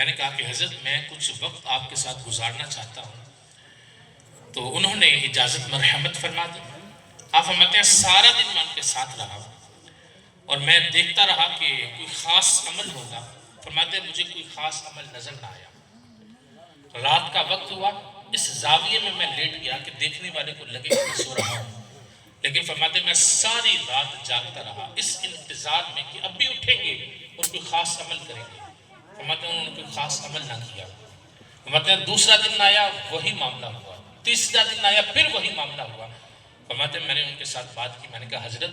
میں نے کہا کہ حضرت میں کچھ وقت آپ کے ساتھ گزارنا چاہتا ہوں. تو انہوں نے اجازت مرحمت فرما دی. آپ فرماتے ہیں سارا دن میں ان کے ساتھ رہا اور میں دیکھتا رہا کہ کوئی خاص عمل ہوگا. فرماتے ہیں مجھے کوئی خاص عمل نظر نہ آیا. رات کا وقت ہوا, اس زاویے میں لیٹ گیا کہ دیکھنے والے کو لگے کہ میں سو رہا ہوں, لیکن فرماتے ہیں میں ساری رات جاگتا رہا اس انتظار میں کہ اب بھی اٹھیں گے اور کوئی خاص عمل کریں گے. فرماتے ہیں انہوں نے کوئی خاص عمل نہ کیا. فرماتے ہیں دوسرا دن آیا, وہی معاملہ ہوا. تیسرا دن آیا, پھر وہی معاملہ ہوا. فرماتے ہیں میں نے ان کے ساتھ بات کی. میں نے کہا حضرت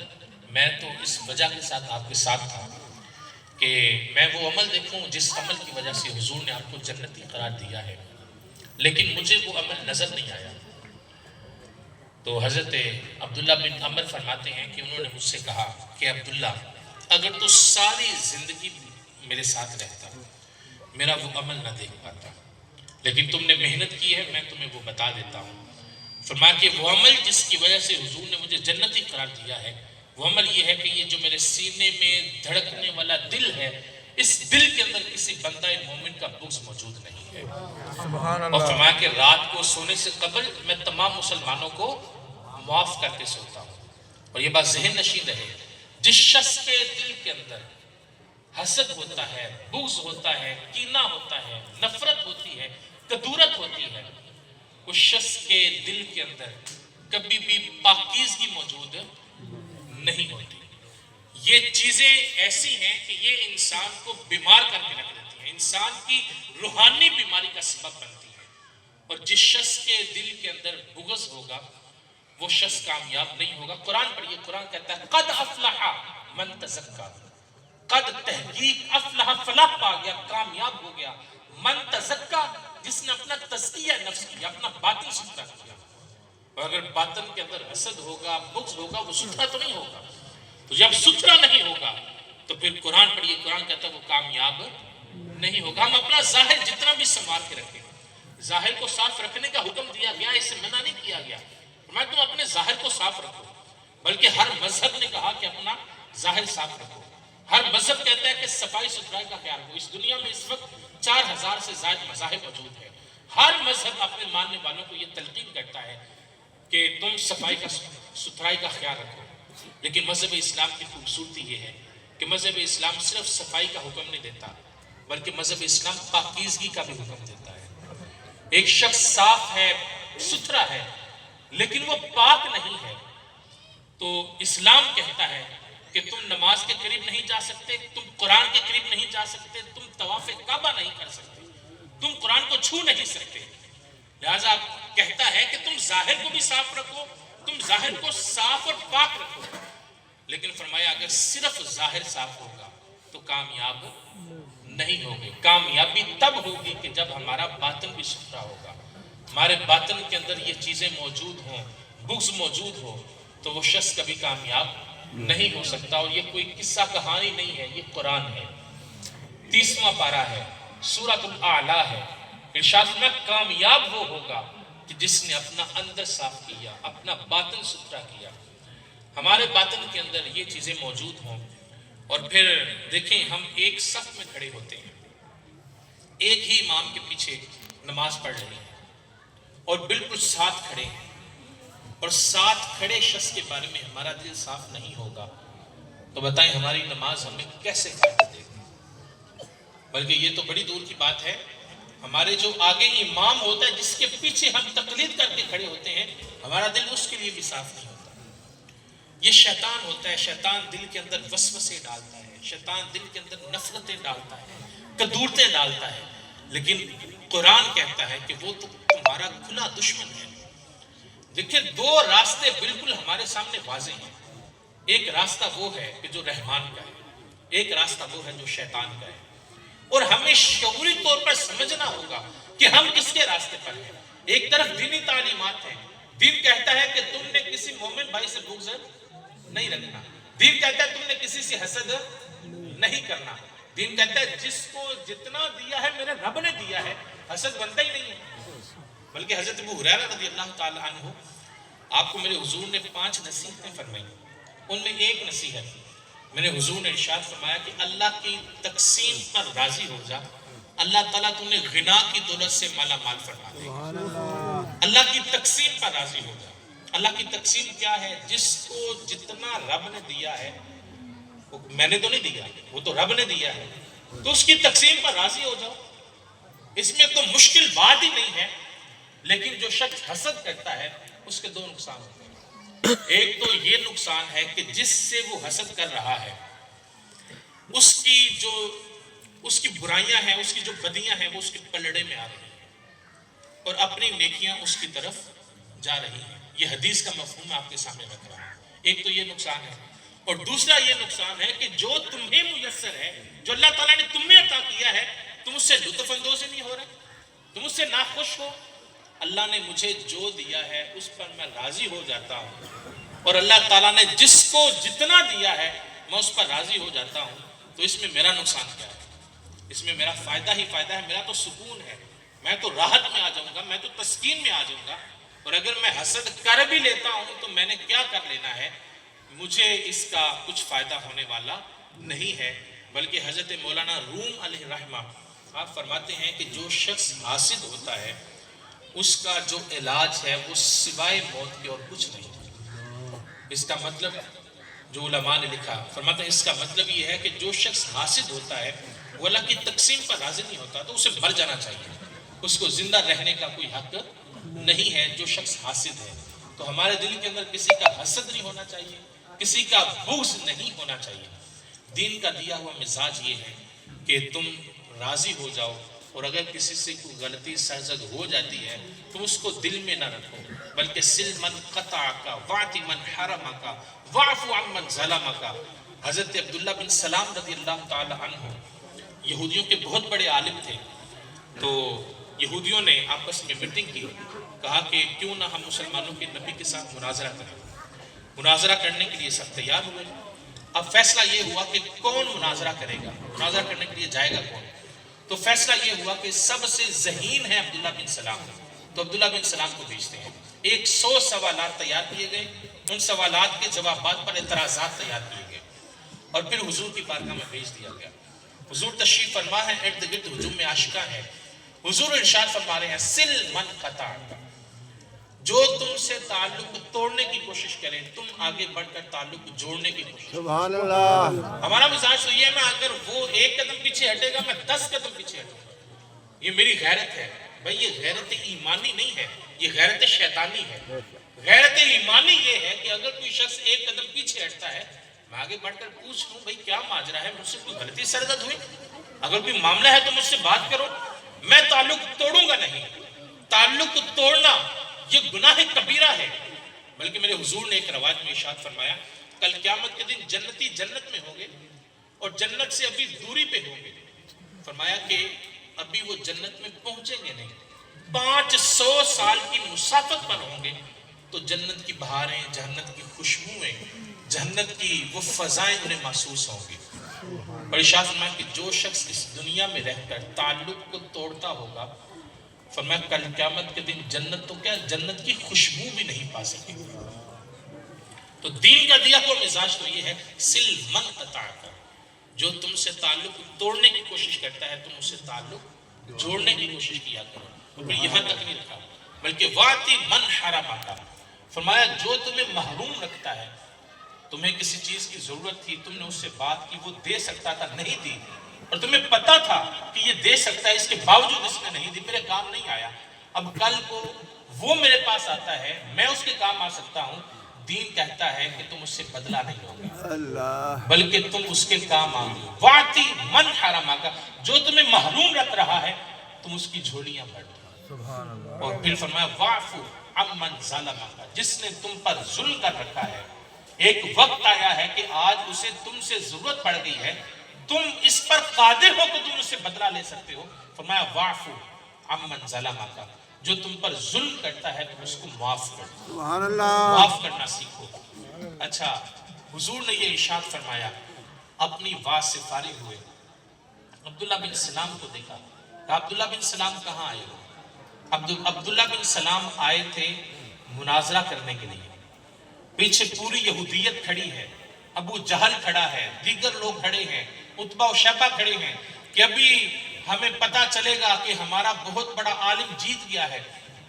میں تو اس وجہ کے ساتھ آپ کے ساتھ تھا کہ میں وہ عمل دیکھوں جس عمل کی وجہ سے حضور نے آپ کو جنتی قرار دیا ہے, لیکن مجھے وہ عمل نظر نہیں آیا. تو حضرت عبداللہ بن عمر فرماتے ہیں کہ انہوں نے مجھ سے کہا کہ عبداللہ اگر تو ساری زندگی میرے ساتھ رہتا میرا وہ عمل نہ دیکھ پاتا, لیکن تم نے محنت کی ہے, میں تمہیں وہ بتا دیتا ہوں. فرمایا کہ وہ عمل جس کی وجہ سے حضور نے مجھے جنتی قرار دیا ہے وہ عمل یہ ہے کہ یہ جو میرے سینے میں دھڑکنے والا دل ہے, اس دل کے اندر کسی بندہ مومن کا بغض موجود نہیں ہے. اور فرمایا کہ رات کو سونے سے قبل میں تمام مسلمانوں کو معاف کر کے سوتا ہوں. اور یہ بات ذہن نشین رہے, جس شخص کے دل کے اندر حسد ہوتا ہے, بغض ہوتا ہے, کینہ ہوتا ہے, نفرت ہوتی ہے, کدورت ہوتی ہے, اس شخص کے دل کے اندر کبھی بھی پاکیزگی موجود نہیں ہوتی. یہ چیزیں ایسی ہیں کہ یہ انسان کو بیمار کر کے رکھ دیتی ہیں, انسان کی روحانی بیماری کا سبب بنتی ہے. اور جس شخص کے دل کے اندر بغض ہوگا وہ شخص کامیاب نہیں ہوگا. قرآن پڑھیے, قرآن کہتا ہے قد افلح من تزکا, قد تحقیق افلح فلاح پا گیا, کامیاب ہو گیا, من تزکا جس نے اپنا تزکیہ نفس کیا, اپنا باطن ستھرا کیا. اور اگر باطن کے اندر حسد ہوگا, بغض ہوگا, وہ ستھرا تو نہیں ہوگا. تو جب ستھرا نہیں ہوگا تو پھر قرآن پڑھیے, قرآن کہتا ہے وہ کامیاب نہیں ہوگا. ہم اپنا ظاہر جتنا بھی سنوار کے رکھیں, ظاہر کو صاف رکھنے کا حکم دیا گیا, اس سے منع نہیں کیا گیا. میں تم اپنے ظاہر کو صاف رکھو, بلکہ ہر مذہب نے کہا کہ اپنا ظاہر صاف رکھو. ہر مذہب کہتا ہے کہ صفائی ستھرائی کا خیال ہو. اس دنیا میں اس وقت 4000 سے زائد مذاہب موجود ہیں. ہر مذہب اپنے ماننے والوں کو یہ تلقین کرتا ہے کہ تم صفائی کا ستھرائی کا خیال رکھو. لیکن مذہب اسلام کی خوبصورتی یہ ہے کہ مذہب اسلام صرف صفائی کا حکم نہیں دیتا, بلکہ مذہب اسلام پاکیزگی کا بھی حکم دیتا ہے. ایک شخص صاف ہے, ستھرا ہے, لیکن وہ پاک نہیں ہے, تو اسلام کہتا ہے کہ تم نماز کے قریب نہیں جا سکتے, تم قرآن کے قریب نہیں جا سکتے, تم طواف کعبہ نہیں کر سکتے, تم قرآن کو چھو نہیں سکتے. لہٰذا کہتا ہے کہ تم ظاہر کو بھی صاف رکھو, تم ظاہر کو صاف اور پاک رکھو. لیکن فرمایا اگر صرف ظاہر صاف ہوگا تو کامیاب نہیں ہوگی. کامیابی تب ہوگی کہ جب ہمارا باطن بھی ستھرا ہوگا, ہمارے باطن کے اندر یہ چیزیں موجود ہوں, بغض موجود ہو, تو وہ شخص کبھی کامیاب نہیں ہو سکتا. اور یہ کوئی قصہ کہانی نہیں ہے, یہ قرآن ہے. 30واں پارہ ہے, سورۃ الاعلیٰ ہے. ارشاد میں کامیاب وہ ہوگا کہ جس نے اپنا اندر صاف کیا, اپنا باطن ستھرا کیا. ہمارے باطن کے اندر یہ چیزیں موجود ہوں. اور پھر دیکھیں ہم ایک صف میں کھڑے ہوتے ہیں, ایک ہی امام کے پیچھے نماز پڑھ رہے ہیں اور بالکل ساتھ کھڑے ہیں, اور ساتھ کھڑے شخص کے بارے میں ہمارا دل صاف نہیں ہوگا تو بتائیں ہماری نماز ہمیں کیسے فائدہ دے گی. بلکہ یہ تو بڑی دور کی بات ہے, ہمارے جو آگے امام ہوتا ہے جس کے پیچھے ہم تقلید کر کے کھڑے ہوتے ہیں, ہمارا دل اس کے لیے بھی صاف نہیں ہوتا. یہ شیطان ہوتا ہے, شیطان دل کے اندر وسوسے ڈالتا ہے, شیطان دل کے اندر نفرتیں ڈالتا ہے, کدورتیں ڈالتا ہے. لیکن قرآن کہتا ہے کہ وہ تو تمہارا کھلا دشمن ہے. دیکھیں دو راستے بالکل ہمارے سامنے واضح ہیں. ایک راستہ وہ ہے کہ جو رحمان کا ہے, ایک راستہ وہ ہے جو شیطان کا ہے. اور ہمیں شعوری طور پر سمجھنا ہوگا کہ ہم کس کے راستے پر ہیں. ایک طرف دینی تعلیمات ہیں, دین کہتا ہے کہ تم نے کسی مومن بھائی سے بغض نہیں رکھنا, دین کہتا ہے تم نے کسی سے حسد نہیں کرنا, دین کہتا ہے جس کو جتنا دیا ہے میرے رب نے دیا ہے, حسد بنتا ہی نہیں ہے. بلکہ حضرت ابو ہریرہ رضی اللہ تعالی عنہ, آپ کو میرے حضور نے 5 نصیحتیں فرمائی, ان میں ایک نصیحت میرے حضور نے ارشاد فرمایا کہ اللہ کی تقسیم پر راضی ہو جا اللہ تعالیٰ تمہیں غنا کی دولت سے مالا مال فرما دے گا۔ اللہ کی تقسیم پر راضی ہو جاؤ۔ اللہ کی تقسیم کیا ہے؟ جس کو جتنا رب نے دیا ہے، وہ میں نے تو نہیں دیا، وہ تو رب نے دیا ہے، تو اس کی تقسیم پر راضی ہو جاؤ۔ اس میں تو مشکل بات ہی نہیں ہے۔ لیکن جو شخص حسد کرتا ہے اس کے دو نقصان ہوتے ہیں۔ ایک تو یہ نقصان ہے کہ جس سے وہ حسد کر رہا ہے اس کی برائیاں ہیں، اس کی جو بدیاں ہیں وہ اس کے پلڑے میں آ رہی ہیں اور اپنی نیکیاں اس کی طرف جا رہی ہیں۔ یہ حدیث کا مفہوم آپ کے سامنے رکھ رہا ہوں۔ ایک تو یہ نقصان ہے، اور دوسرا یہ نقصان ہے کہ جو تمہیں میسر ہے، جو اللہ تعالیٰ نے تمہیں عطا کیا ہے، تم اس سے لطف اندوز ہی نہیں ہو رہے، تم اس سے ناخوش ہو۔ اللہ نے مجھے جو دیا ہے اس پر میں راضی ہو جاتا ہوں، اور اللہ تعالیٰ نے جس کو جتنا دیا ہے میں اس پر راضی ہو جاتا ہوں، تو اس میں میرا نقصان کیا ہے؟ اس میں میرا فائدہ ہی فائدہ ہے، میرا تو سکون ہے، میں تو راحت میں آ جاؤں گا، میں تو تسکین میں آ جاؤں گا۔ اور اگر میں حسد کر بھی لیتا ہوں تو میں نے کیا کر لینا ہے؟ مجھے اس کا کچھ فائدہ ہونے والا نہیں ہے۔ بلکہ حضرت مولانا روم علیہ رحمہ آپ فرماتے ہیں کہ جو شخص حاسد ہوتا ہے اس کا جو علاج ہے وہ سوائے موت کے اور کچھ نہیں۔ اس کا مطلب جو علماء نے لکھا، فرماتے ہیں اس کا مطلب یہ ہے کہ جو شخص حاسد ہوتا ہے وہ اللہ کی تقسیم پر راضی نہیں ہوتا، تو اسے مر جانا چاہیے، اس کو زندہ رہنے کا کوئی حق نہیں ہے جو شخص حاسد ہے۔ تو ہمارے دل کے اندر کسی کا حسد نہیں ہونا چاہیے، کسی کا بغض نہیں ہونا چاہیے۔ دین کا دیا ہوا مزاج یہ ہے کہ تم راضی ہو جاؤ، اور اگر کسی سے کوئی غلطی سرزد ہو جاتی ہے تو اس کو دل میں نہ رکھو، بلکہ سل من قطع کا، واعطی من حرم کا، واعف عن من ظلم کا۔ حضرت عبداللہ بن سلام رضی اللہ تعالی عنہ یہودیوں کے بہت بڑے عالم تھے، تو یہودیوں نے آپس میں میٹنگ کی، کہا کہ کیوں نہ ہم مسلمانوں کے نبی کے ساتھ مناظرہ کریں۔ مناظرہ کرنے کے لیے سب تیار ہوئے۔ اب فیصلہ یہ ہوا کہ کون مناظرہ کرے گا، مناظرہ کرنے کے لیے جائے گا کون؟ تو فیصلہ یہ ہوا کہ سب سے ذہین ہے عبداللہ بن سلام، تو عبداللہ بن سلام کو بھیجتے ہیں۔ 100 سوالات تیار کیے گئے، ان سوالات کے جوابات پر اعتراضات تیار کیے گئے، اور پھر حضور کی بارگاہ میں بھیج دیا گیا۔ حضور تشریف فرما ہے، ارد گرد ہجوم عاشقاں ہے۔ حضور ارشاد فرما رہے ہیں سل من قطع، جو تم سے تعلق توڑنے کی کوشش کریں تم آگے بڑھ کر تعلق جوڑنے کی کوشش۔ سبحان اللہ۔ ہمارا مزاج تو یہ ہے، میں اگر وہ 1 قدم پیچھے ہٹے گا میں 10 قدم پیچھے ہٹوں گا، یہ میری غیرت ہے۔ بھائی یہ غیرت ایمانی نہیں ہے، یہ غیرت شیطانی ہے۔ غیرت ایمانی یہ ہے کہ اگر کوئی شخص 1 قدم پیچھے ہٹتا ہے میں آگے بڑھ کر پوچھ لوں بھائی کیا ماجرا ہے، مجھ سے کوئی غلطی سرزد ہوئی، اگر کوئی معاملہ ہے تو مجھ سے بات کرو، میں تعلق توڑوں گا نہیں۔ تعلق توڑنا یہ گناہ کبیرہ ہے، بلکہ میرے حضور نے ایک روایت میں ارشاد فرمایا کل قیامت کے دن جنتی جنت میں ہوں گے اور جنت سے ابھی دوری پہ ہوں گے، فرمایا کہ ابھی وہ جنت میں پہنچیں گے نہیں، 500 سال کی مسافت پر ہوں گے تو جنت کی بہاریں، جنت کی خوشبوئیں، جنت کی وہ فضائیں انہیں محسوس ہوں گی۔ اور ارشاد فرمایا کہ جو شخص اس دنیا میں رہ کر تعلق کو توڑتا ہوگا، فرمایا کل قیامت کے دن جنت تو کیا جنت کی خوشبو بھی نہیں پا سکے۔ تو دین کا دیا ہوا مزاج تو یہ ہے سل من قطع کر، جو تم سے تعلق توڑنے کی کوشش کرتا ہے تم اس سے تعلق جوڑنے کی کوشش کیا کرو۔ اور پھر یہاں تک نہیں رکھا بلکہ واتی من حرم کا، فرمایا جو تمہیں محروم رکھتا ہے، تمہیں کسی چیز کی ضرورت تھی تم نے اس سے بات کی، وہ دے سکتا تھا نہیں دی، اور تمہیں پتا تھا کہ یہ دے سکتا ہے اس کے باوجود اس نے نہیں دی، میرے کام نہیں آیا، اب کل کو وہ میرے پاس آتا ہے میں اس کے کام آ سکتا ہوں۔ دین کہتا ہے کہ تم اس سے بدلہ نہیں لوگے بلکہ تم اس کے کام آؤ۔ واتی من حرم کا، جو تمہیں محروم رکھ رہا ہے تم اس کی جھولیاں بھر دو۔ اور پھر فرمایا واعفو عمن ظلم کا، جس نے تم پر ظلم کر رکھا ہے ایک وقت آیا ہے کہ آج اسے تم سے ضرورت پڑ گئی ہے، تم اس پر قادر ہو کہ تم اس سے بدلہ لے سکتے ہو، فرمایا واعفو عمن ظلم کا، جو تم پر ظلم کرتا ہے تم اس کو معاف کر دو۔ سبحان اللہ، معاف کرنا سیکھو۔ اچھا حضور نے یہ ارشاد فرمایا، اپنی واز سے فارغ ہوئے، عبداللہ بن سلام کو دیکھا، کہا عبداللہ بن سلام کہاں آئے ہو؟ عبداللہ بن سلام آئے تھے مناظرہ کرنے کے لیے، پیچھے پوری یہودیت کھڑی ہے، ابو جہل کھڑا ہے، دیگر لوگ کھڑے ہیں، عتبہ و شیبہ کھڑے ہیں کہ ابھی ہمیں پتا چلے گا کہ ہمارا بہت بڑا عالم جیت گیا ہے،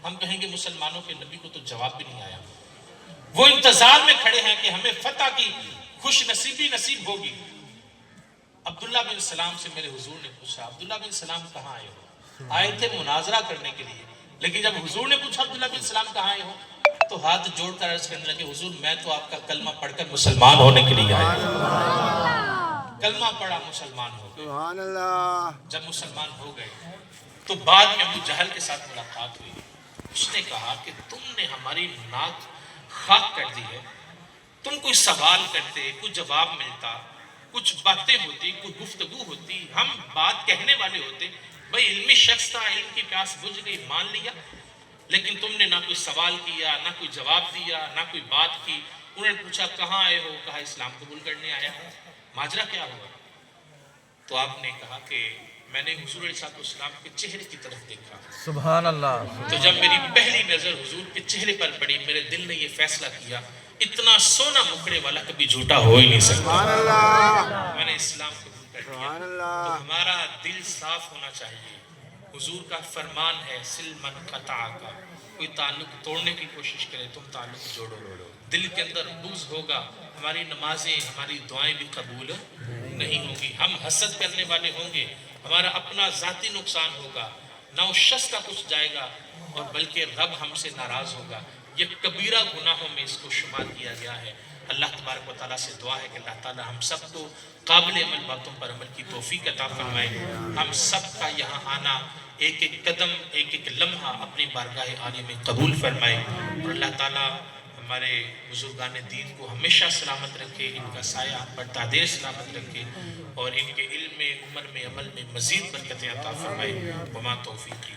ہم کہیں گے مسلمانوں کے نبی کو تو جواب بھی نہیں آیا۔ وہ انتظار میں کھڑے ہیں کہ ہمیں فتح کی خوش نصیبی نصیب ہوگی۔ عبداللہ بن سلام سے میرے حضور نے پوچھا، عبداللہ بن سلام کہاں آئے ہو؟ آئے تھے مناظرہ کرنے کے لیے، لیکن جب حضور نے پوچھا عبداللہ بن سلام کہاں آئے ہو تو ہاتھ جوڑ کر عرض کرنے لگے، حضور میں تو آپ کا کلمہ پڑھ کر مسلمان ہونے کے لیے آیا۔ کلمہ پڑھا، مسلمان ہو گئے۔ سبحان اللہ۔ جب مسلمان ہو گئے تو بعد میں ابو جہل کے ساتھ ملاقات ہوئی، اس نے کہا کہ تم نے ہماری ناک خاک کر دی ہے، تم کوئی سوال کرتے، کوئی جواب ملتا، کچھ باتیں ہوتی، کوئی گفتگو ہوتی، ہم بات کہنے والے ہوتے، بھئی علمی شخص تھا، علم کی پیاس بجھ گئی، مان لیا، لیکن تم نے نہ کوئی سوال کیا، نہ کوئی جواب دیا، نہ کوئی بات کی۔ انہوں نے پوچھا کہاں آئے ہو؟ کہا اسلام قبول کرنے آیا ہوں۔ ماجرا کیا ہوا؟ تو آپ نے کہا کہ میں نے حضور علیہ السلام کے چہرے کی طرف دیکھا، سبحان اللہ۔ تو جب میری پہلی نظر حضور کے چہرے پر پڑی، میرے دل نے یہ فیصلہ کیا، اتنا سونا مکڑے والا کبھی جھوٹا ہو ہی نہیں سکتا۔ سبحان اللہ۔ میں نے اسلام قبول کر لیا۔ سبحان تو اللہ۔ ہمارا دل صاف ہونا چاہیے۔ حضور کا فرمان ہے سل من قطع کا، کوئی تعلق توڑنے کی کوشش کرے تم تعلق جوڑو۔ دل کے اندر بغض ہوگا، ہماری نمازیں، ہماری دعائیں بھی قبول نہیں ہوں گی، ہم حسد کرنے والے ہوں گے، ہمارا اپنا ذاتی نقصان ہوگا، نہ اس شخص کا کچھ جائے گا اور بلکہ رب ہم سے ناراض ہوگا۔ یہ کبیرہ گناہوں میں اس کو شمار کیا گیا ہے۔ اللہ تبارک و تعالیٰ سے دعا ہے کہ اللہ تعالیٰ ہم سب کو قابل عمل باتوں پر عمل کی توفیق عطا فرمائے، ہم سب کا یہاں آنا، ایک ایک قدم، ایک ایک لمحہ اپنی بارگاہ عالی میں قبول فرمائے، اور اللہ تعالیٰ ہمارے بزرگان دین کو ہمیشہ سلامت رکھے، ان کا سایہ ہم پر دادیر سلامت رکھے، اور ان کے علم میں، عمر میں، عمل میں مزید برکتیں عطا فرمائے۔ وما توفیقی